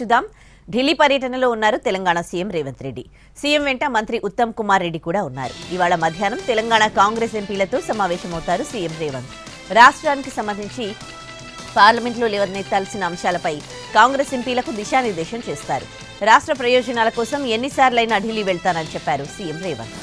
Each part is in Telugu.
చూద్దాం. ఢిల్లీ పర్యటనలో ఉన్నారు తెలంగాణ సీఎం రేవంత్ రెడ్డి. సీఎం వెంట మంత్రి ఉత్తమ్ కుమార్ రెడ్డి కూడా ఉన్నారు. ఇవాళ మధ్యాహ్నం తెలంగాణ కాంగ్రెస్ ఎంపీలతో సమావేశమవుతారు సీఎం రేవంత్. రాష్ట్రానికి సంబంధించి పార్లమెంట్లో లేవనెత్తాల్సిన అంశాలపై కాంగ్రెస్ ఎంపీలకు దిశానిర్దేశం చేస్తారు. రాష్ట్ర ప్రయోజనాల కోసం ఎన్నిసార్లైనా ఢిల్లీ వెళ్తానని చెప్పారు సీఎం రేవంత్.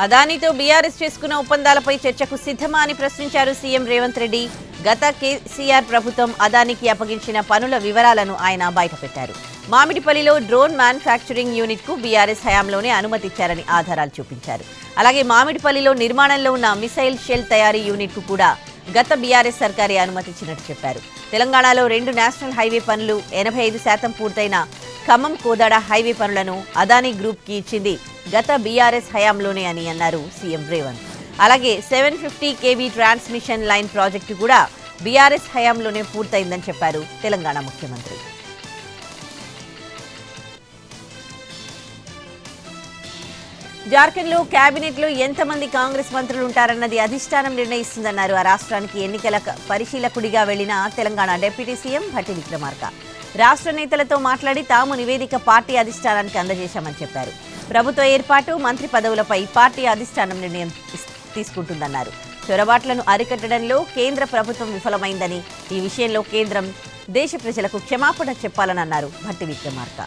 అదానితో బీఆర్ఎస్ చేసుకున్న ఒప్పందాలపై చర్చకు సిద్ధమా అని ప్రశ్నించారు సీఎం రేవంత్ రెడ్డి. గత కేసీఆర్ ప్రభుత్వం అదానికి అప్పగించిన పనుల వివరాలను ఆయన బయటపెట్టారు. మామిడిపల్లిలో డ్రోన్ మ్యానుఫ్యాక్చరింగ్ యూనిట్ కు బీఆర్ఎస్ హయాంలోనే అనుమతిచ్చారని ఆధారాలు చూపించారు. అలాగే మామిడిపల్లిలో నిర్మాణంలో ఉన్న మిసైల్ షెల్ తయారీ యూనిట్ కు కూడా గత బీఆర్ఎస్ సర్కారే అనుమతిచ్చినట్టు చెప్పారు. తెలంగాణలో 2 నేషనల్ హైవే పనులు 85% పూర్తయిన ఖమ్మం కోదాడ హైవే పనులను అదానీ గ్రూప్ కి ఇచ్చింది గత బీఆర్ఎస్ హయాంలోనే అని అన్నారు సీఎం రేవంత్. అలాగే 750 kV ట్రాన్స్మిషన్ లైన్ ప్రాజెక్టు కూడా బీఆర్ఎస్ హయాంలోనే పూర్తయిందని చెప్పారు తెలంగాణ ముఖ్యమంత్రి. జార్ఖండ్ లో కేబినెట్ లో ఎంతమంది కాంగ్రెస్ మంత్రులు ఉంటారన్నది అధిష్టానం నిర్ణయిస్తుందన్నారు ఆ రాష్ట్రానికి ఎన్నికల పరిశీలకుడిగా వెళ్లిన తెలంగాణ డిప్యూటీ సీఎం భట్టి విక్రమార్క. రాష్ట్ర నేతలతో మాట్లాడి తాము నివేదిక పార్టీ అధిష్టానానికి అందజేశామని చెప్పారు. ప్రభుత్వ ఏర్పాటు, మంత్రి పదవులపై పార్టీ అధిష్టానం నిర్ణయం తీసుకుంటుందన్నారు. చొరబాట్లను అరికట్టడంలో కేంద్ర ప్రభుత్వం విఫలమైందని, ఈ విషయంలో కేంద్రం దేశ ప్రజలకు క్షమాపణ చెప్పాలని అన్నారు భట్టి విక్రమార్క.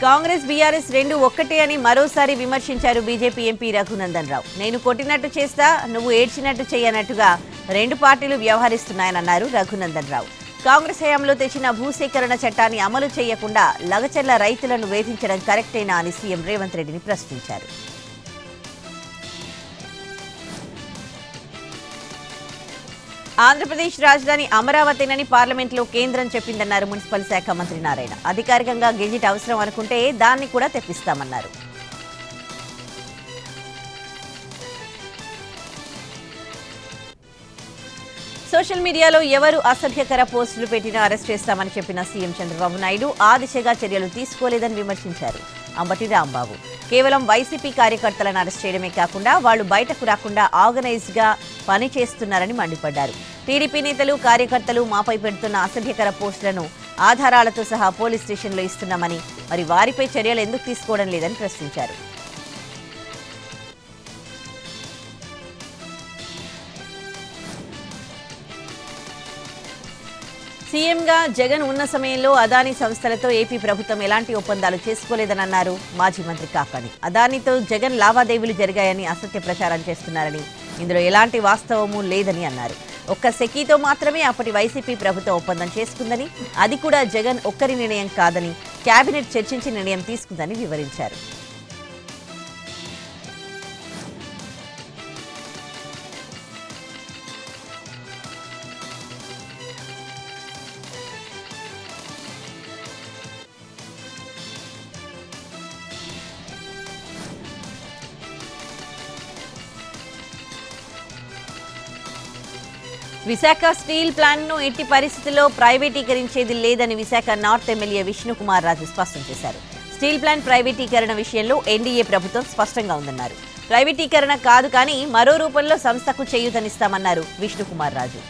కాంగ్రెస్ బీఆర్ఎస్ 2 ఒక్కటే అని మరోసారి విమర్శించారు బీజేపీ ఎంపీ రఘునందన్ రావు. నేను కొట్టినట్టు చేస్తా, నువ్వు ఏడ్చినట్టు చేయనట్టుగా 2 పార్టీలు వ్యవహరిస్తున్నాయన్నారు రఘునందన్ రావు. కాంగ్రెస్ హయాంలో తెచ్చిన భూసేకరణ చట్టాన్ని అమలు చేయకుండా లగచర్ల రైతులను వేధించడం కరెక్టేనా అని సీఎం రేవంత్ రెడ్డిని ప్రశ్నించారు. ఆంధ్రప్రదేశ్ రాజధాని అమరావతినని పార్లమెంట్లో కేంద్రం చెప్పిందన్నారు మున్సిపల్ శాఖ మంత్రి నారాయణ. అధికారికంగా గెజిట్ అవసరం అనుకుంటే దాన్ని కూడా తెప్పిస్తామన్నారు. సోషల్ మీడియాలో ఎవరు అసభ్యకర పోస్టులు పెట్టినా అరెస్ట్ చేస్తామని చెప్పిన సీఎం చంద్రబాబు నాయుడు ఆ దిశగా చర్యలు తీసుకోలేదని విమర్శించారు. అంబటి రాంబాబు కేవలం వైసీపీ కార్యకర్తలను అరెస్ట్ చేయడమే కాకుండా వాళ్లు బయటకు రాకుండా ఆర్గనైజ్ గా పనిచేస్తున్నారని మండిపడ్డారు. టీడీపీ నేతలు, కార్యకర్తలు మాపై పెడుతున్న అసభ్యకర పోస్టులను ఆధారాలతో సహా పోలీస్ స్టేషన్లో ఇస్తున్నామని, మరి వారిపై చర్యలు ఎందుకు తీసుకోవడం లేదని ప్రశ్నించారు. సీఎంగా జగన్ ఉన్న సమయంలో అదానీ సంస్థలతో ఏపీ ప్రభుత్వం ఎలాంటి ఒప్పందాలు చేసుకోలేదని అన్నారు మాజీ మంత్రి కాకాణి. అదానీతో జగన్ లావాదేవీలు జరిగాయని అసత్య ప్రచారం చేస్తున్నారని, ఇందులో ఎలాంటి వాస్తవమూ లేదని అన్నారు. ఒక్క సెకీతో మాత్రమే అప్పటి వైసీపీ ప్రభుత్వం ఒప్పందం చేసుకుందని, అది కూడా జగన్ ఒక్కరి నిర్ణయం కాదని, కేబినెట్ చర్చించి నిర్ణయం తీసుకుందని వివరించారు. విశాఖ స్టీల్ ప్లాంట్ను ఎట్టి పరిస్థితుల్లో ప్రైవేటీకరించేది లేదని విశాఖ నార్త్ ఎమ్మెల్యే విష్ణుకుమార్ రాజు స్పష్టం చేశారు. స్టీల్ ప్లాంట్ ప్రైవేటీకరణ విషయంలో ఎన్డీఏ ప్రభుత్వం స్పష్టంగా ఉందన్నారు. ప్రైవేటీకరణ కాదు కానీ మరో రూపంలో సంస్థకు చేయూతనిస్తామన్నారు విష్ణుకుమార్ రాజు.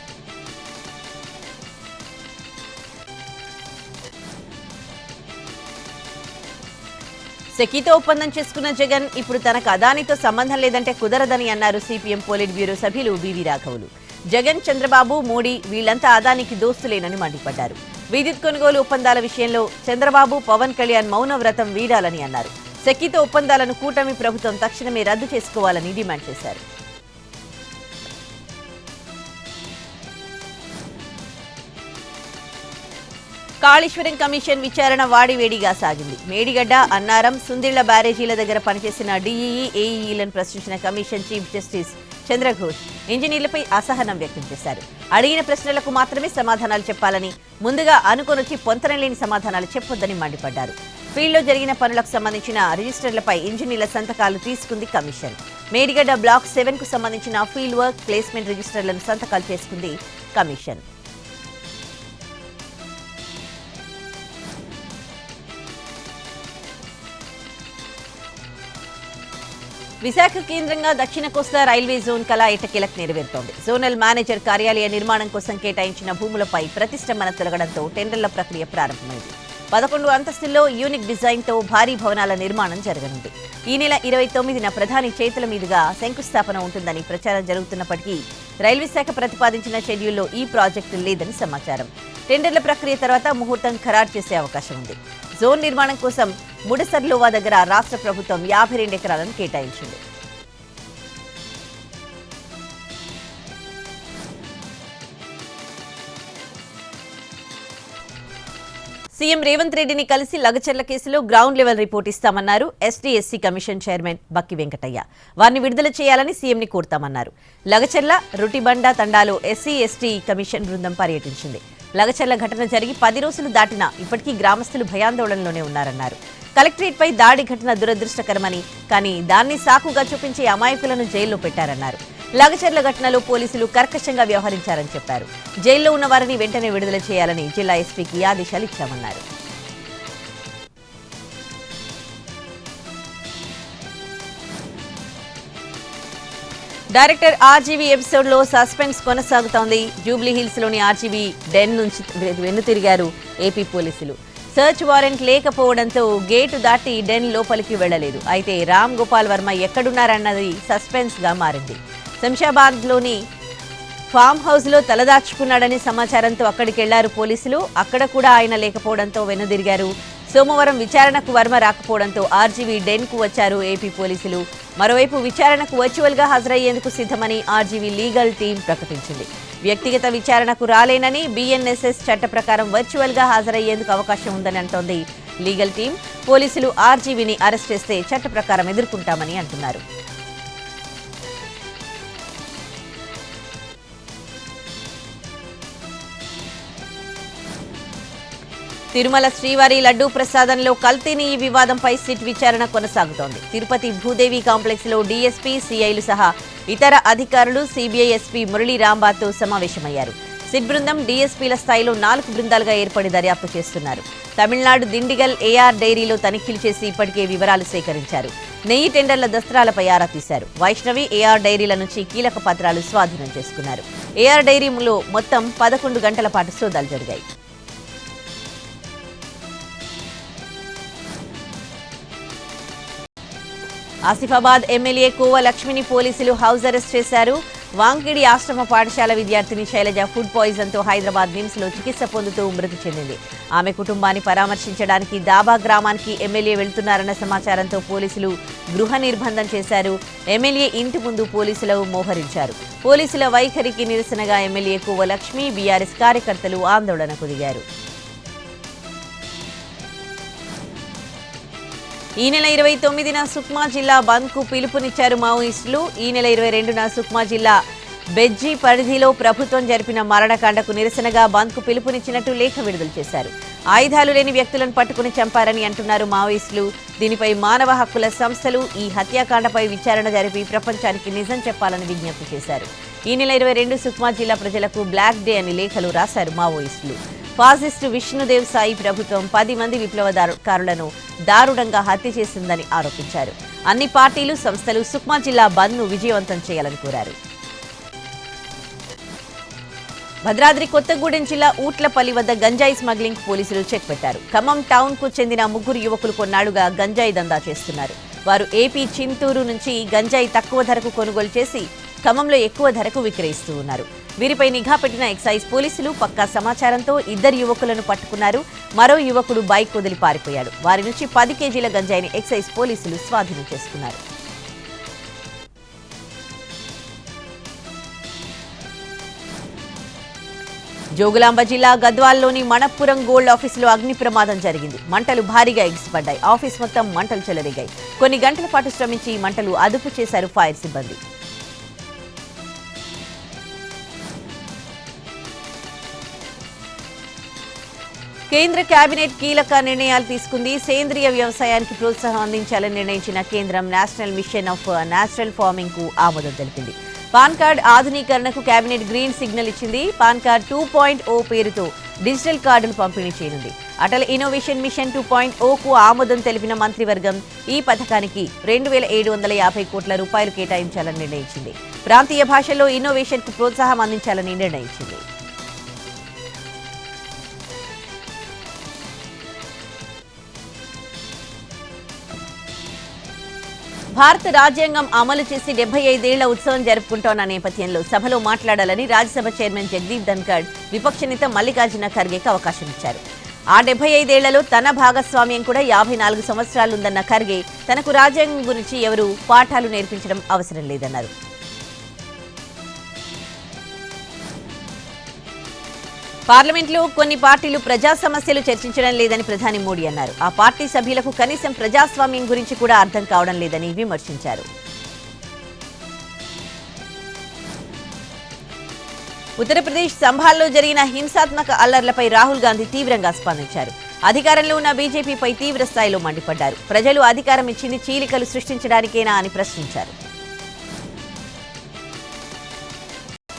సెకీతో ఒప్పందం చేసుకున్న జగన్ ఇప్పుడు తనకు అదానితో సంబంధం లేదంటే కుదరదని అన్నారు సిపిఎం పోలిట్ బ్యూరో సభ్యులు బీవీ రాఘవులు. జగన్, చంద్రబాబు, మోడీ వీళ్లంతా అదానికి దోస్తులేనని మండిపడ్డారు. విద్యుత్ కొనుగోలు ఒప్పందాల విషయంలో చంద్రబాబు, పవన్ కళ్యాణ్ మౌనవ్రతం వీడాలని అన్నారు. సెకీతో ఒప్పందాలను కూటమి ప్రభుత్వం తక్షణమే రద్దు చేసుకోవాలని డిమాండ్ చేశారు. కాళేశ్వరం కమిషన్ విచారణ వాడివేడిగా సాగింది. మేడిగడ్డ, అన్నారం, సుందిళ్ల బ్యారేజీల దగ్గర పనిచేసిన డీఈఈ, ఏఈఈలను ప్రశ్నించిన కమిషన్ చీఫ్ జస్టిస్ చంద్రఘోష్ ఇంజనీర్లపై అసహనం వ్యక్తం చేశారు. అడిగిన ప్రశ్నలకు మాత్రమే సమాధానాలు చెప్పాలని, ముందుగా అనుకొనొచ్చి పొంతనలేని సమాధానాలు చెప్పొద్దని మండిపడ్డారు. ఫీల్డ్లో జరిగిన పనులకు సంబంధించిన రిజిస్టర్లపై ఇంజనీర్ల సంతకాలు తీసుకుంది కమిషన్. మేడిగడ్డ బ్లాక్ 7కు సంబంధించిన ఫీల్డ్ వర్క్ ప్లేస్మెంట్ రిజిస్టర్లను సంతకాలు చేసుకుంది కమిషన్. విశాఖ కేంద్రంగా దక్షిణ కోస్తా రైల్వే జోన్ కళ ఎట్టకేలకు నెరవేరుతోంది. జోనల్ మేనేజర్ కార్యాలయ నిర్మాణం కోసం కేటాయించిన భూములపై ప్రతిష్టంభన తొలగడంతో టెండర్ల ప్రక్రియ ప్రారంభమైంది. 11 అంతస్తుల్లో యూనిక్ డిజైన్తో భారీ భవనాల నిర్మాణం జరగనుంది. ఈ నెల 29న ప్రధాని చేతుల మీదుగా శంకుస్థాపన ఉంటుందని ప్రచారం జరుగుతున్నప్పటికీ రైల్వే శాఖ ప్రతిపాదించిన షెడ్యూల్లో ఈ ప్రాజెక్టు లేదని సమాచారం. టెండర్ల ప్రక్రియ తర్వాత ముహూర్తం ఖరారు చేసే అవకాశం ఉంది. జోన్ నిర్మాణం కోసం ముడసర్లోవా దగ్గర రాష్ట్ర ప్రభుత్వం 52 ఎకరాలను కేటాయించింది. సీఎం రేవంత్ రెడ్డిని కలిసి లగచర్ల కేసులో గ్రౌండ్ లెవెల్ రిపోర్ట్ ఇస్తామన్నారు ఎస్టీ ఎస్సీ కమిషన్ చైర్మన్ బక్కి వెంకటయ్య. వారిని విడుదల చేయాలని సీఎంని కోరుతామన్నారు. లగచర్ల రుటిబండ తండాలో ఎస్సీ ఎస్టీ కమిషన్ బృందం పర్యటించింది. లగచర్ల ఘటన జరిగి 10 రోజులు దాటినా ఇప్పటికీ గ్రామస్తులు భయాందోళనలోనే ఉన్నారన్నారు. కలెక్టరేట్పై దాడి ఘటన దురదృష్టకరమని, కానీ దాన్ని సాకుగా చూపించి అమాయకులను జైల్లో పెట్టారన్నారు. లగచర్ల ఘటనలో పోలీసులు కర్కశంగా వ్యవహరించారని చెప్పారు. జైల్లో ఉన్న వారిని వెంటనే విడుదల చేయాలని జిల్లా ఎస్పీకి ఆదేశాలు ఇచ్చామన్నారు. డైరెక్టర్ ఆర్జీవీ ఎపిసోడ్లో సస్పెన్స్ కొనసాగుతోంది. జూబ్లీహిల్స్ లోని ఆర్జీవీ డెన్ నుంచి వెన్నుతిరిగారు ఏపీ పోలీసులు. సర్చ్ వారెంట్ లేకపోవడంతో గేటు దాటి డెన్ లోపలికి వెళ్లలేదు. అయితే రామ్ గోపాల్ వర్మ ఎక్కడున్నారన్నది సస్పెన్స్ గా మారింది. శంషాబాద్లోని ఫామ్ హౌస్లో తలదాచుకున్నాడని సమాచారంతో అక్కడికి వెళ్లారు పోలీసులు. అక్కడ కూడా ఆయన లేకపోవడంతో వెనుదిరిగారు. సోమవారం విచారణకు వర్మ రాకపోవడంతో ఆర్జీవీ డెన్కు వచ్చారు ఏపీ పోలీసులు. మరోవైపు విచారణకు వర్చువల్గా హాజరయ్యేందుకు సిద్ధమని ఆర్జీవీ లీగల్ టీం ప్రకటించింది. వ్యక్తిగత విచారణకు రాలేనని, బీఎన్ఎస్ఎస్ చట్ట ప్రకారం వర్చువల్గా హాజరయ్యేందుకు అవకాశం ఉందని అంటోంది లీగల్ టీం. పోలీసులు ఆర్జీవీని అరెస్ట్ చేస్తే చట్ట ప్రకారం ఎదుర్కొంటామని అంటున్నారు. తిరుమల శ్రీవారి లడ్డూ ప్రసాదంలో కల్తీని ఈ వివాదంపై సిట్ విచారణ కొనసాగుతోంది. తిరుపతి భూదేవి కాంప్లెక్స్ లో డీఎస్పీ, సీఐలు సహా ఇతర అధికారులు సీబీఐ ఎస్పీ మురళీ రాంబాతో సమావేశమయ్యారు. సిట్ బృందం డీఎస్పీల స్థాయిలో 4 బృందాలుగా ఏర్పడి దర్యాప్తు చేస్తున్నారు. తమిళనాడు దిండిగల్ ఏఆర్ డైరీలో తనిఖీలు చేసి ఇప్పటికే వివరాలు సేకరించారు. నెయ్యి టెండర్ల దస్త్రాలపై ఆరా తీశారు. వైష్ణవి ఏఆర్ డైరీల నుంచి కీలక పత్రాలు స్వాధీనం చేసుకున్నారు. ఏఆర్ డైరీలో మొత్తం 11 గంటల పాటు సోదాలు జరిగాయి. ఆసిఫాబాద్ ఎమ్మెల్యే కోవ లక్ష్మిని పోలీసులు హౌస్ అరెస్ట్ చేశారు. వాంకిడి ఆశ్రమ పాఠశాల విద్యార్థిని శైలజ ఫుడ్ పాయిజన్తో హైదరాబాద్ నిమ్స్లో చికిత్స పొందుతూ మృతి చెందింది. ఆమె కుటుంబాన్ని పరామర్శించడానికి దాబా గ్రామానికి ఎమ్మెల్యే వెళ్తున్నారన్న సమాచారంతో పోలీసులు గృహ నిర్బంధం చేశారు. ఎమ్మెల్యే ఇంటి ముందు పోలీసులు మోహరించారు. పోలీసుల వైఖరికి నిరసనగా ఎమ్మెల్యే కోవ లక్ష్మి, బీఆర్ఎస్ కార్యకర్తలు ఆందోళనకు దిగారు. ఈ నెల 29న సుక్మా జిల్లా బంద్కు పిలుపునిచ్చారు మావోయిస్టులు. ఈ నెల 22న సుక్మా జిల్లా బెజ్జీ పరిధిలో ప్రభుత్వం జరిపిన మరణకాండకు నిరసనగా బంద్కు పిలుపునిచ్చినట్టు లేఖ విడుదల చేశారు. ఆయుధాలు లేని వ్యక్తులను పట్టుకుని చంపారని అంటున్నారు మావోయిస్టులు. దీనిపై మానవ హక్కుల సంస్థలు ఈ హత్యాకాండపై విచారణ జరిపి ప్రపంచానికి నిజం చెప్పాలని విజ్ఞప్తి చేశారు. ఈ నెల 22 సుక్మా జిల్లా ప్రజలకు బ్లాక్ డే అని లేఖలు రాశారు మావోయిస్టులు. ఫాసిస్టు విష్ణుదేవ్ సాయి ప్రభుత్వం 10 మంది విప్లవకారులను దారుణంగా హత్య చేసిందని ఆరోపించారు. అన్ని పార్టీలు, సంస్థలు సుక్మా జిల్లా బంద్ను విజయవంతం చేయాలని కోరారు. భద్రాద్రి కొత్తగూడెం జిల్లా ఊట్లపల్లి వద్ద గంజాయి స్మగ్లింగ్ పోలీసులు చెక్ పెట్టారు. ఖమ్మం టౌన్ కు చెందిన 3 యువకులు కొన్నాళ్లుగా గంజాయి దందా చేస్తున్నారు. వారు ఏపీ చింతూరు నుంచి గంజాయి తక్కువ ధరకు కొనుగోలు చేసి ఖమ్మంలో ఎక్కువ ధరకు విక్రయిస్తూ ఉన్నారు. వీరిపై నిఘా పెట్టిన ఎక్సైజ్ పోలీసులు పక్కా సమాచారంతో 2 యువకులను పట్టుకున్నారు. మరో యువకుడు బైక్ వదిలి పారిపోయాడు. వారి నుంచి 10 కేజీల గంజాయిని ఎక్సైజ్ పోలీసులు స్వాధీనం చేసుకున్నారు. జోగులాంబ జిల్లా గద్వాల్లోని మణప్పురం గోల్డ్ ఆఫీసులో అగ్ని ప్రమాదం జరిగింది. మంటలు భారీగా ఎగిసిపడ్డాయి. ఆఫీస్ మొత్తం మంటలు చెలరేగాయి. కొన్ని గంటల పాటు శ్రమించి మంటలు అదుపు చేశారు ఫైర్ సిబ్బంది. కేంద్ర కేబినెట్ కీలక నిర్ణయాలు తీసుకుంది. సేంద్రియ వ్యవసాయానికి ప్రోత్సాహం అందించాలని నిర్ణయించిన కేంద్రం national mission of natural farming కు ఆమోదం తెలిపింది. పాన్ కార్డ్ ఆధునీకరణకు కేబినెట్ గ్రీన్ సిగ్నల్ ఇచ్చింది. పాన్ కార్డ్ 2.0 పేరుతో డిజిటల్ కార్డులు పంపిణీ చేయనుంది. అటల్ ఇన్నోవేషన్ మిషన్ 2.0 కు ఆమోదం తెలిపిన మంత్రివర్గం ఈ పథకానికి 2,750 కోట్ల రూపాయలు కేటాయించాలని నిర్ణయించింది. ప్రాంతీయ భాషల్లో ఇన్నోవేషన్ కు ప్రోత్సాహం అందించాలని నిర్ణయించింది. భారత రాజ్యాంగం అమలు చేసి 75 ఏళ్ల ఉత్సవం జరుపుకుంటోన్న నేపథ్యంలో సభలో మాట్లాడాలని రాజ్యసభ చైర్మన్ జగదీప్ ధన్కర్ విపక్ష నేత మల్లికార్జున ఖర్గేకి అవకాశం ఇచ్చారు. ఆ 75 ఏళ్లలో తన భాగస్వామ్యం కూడా 54 సంవత్సరాలుందన్న ఖర్గే తనకు రాజ్యాంగం గురించి ఎవరూ పాఠాలు నేర్పించడం అవసరం లేదన్నారు. పార్లమెంట్లో కొన్ని పార్టీలు ప్రజా సమస్యలు చర్చించడం లేదని ప్రధాని మోడీ అన్నారు. ఆ పార్టీ సభ్యులకు కనీసం ప్రజాస్వామ్యం గురించి కూడా అర్థం కావడం లేదని విమర్శించారు. ఉత్తరప్రదేశ్ సంభాల్లో జరిగిన హింసాత్మక అల్లర్లపై రాహుల్ గాంధీ తీవ్రంగా స్పందించారు. అధికారంలో ఉన్న బీజేపీపై తీవ్ర స్థాయిలో మండిపడ్డారు. ప్రజలు అధికారం ఇచ్చింది చీలికలు సృష్టించడానికేనా అని ప్రశ్నించారు.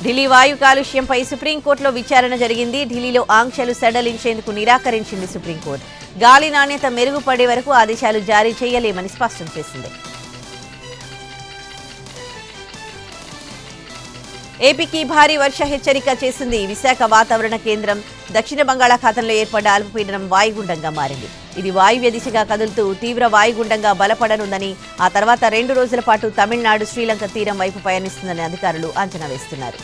ఢిల్లీ వాయు కాలుష్యంపై సుప్రీంకోర్టులో విచారణ జరిగింది. ఢిల్లీలో ఆంక్షలు సడలించేందుకు నిరాకరించింది సుప్రీంకోర్టు. గాలి నాణ్యత మెరుగుపడే వరకు ఆదేశాలు జారీ చేయలేమని స్పష్టం చేసింది. ఏపీకి భారీ వర్ష హెచ్చరిక చేసింది విశాఖ వాతావరణ కేంద్రం. దక్షిణ బంగాళాఖాతంలో ఏర్పడ్డ అల్పపీడనం వాయుగుండంగా మారింది. ఇది వాయువ్య దిశగా కదులుతూ తీవ్ర వాయుగుండంగా బలపడనుందని, ఆ తర్వాత 2 రోజుల పాటు తమిళనాడు, శ్రీలంక తీరం వైపు పయనిస్తుందని అధికారులు అంచనా వేస్తున్నారు.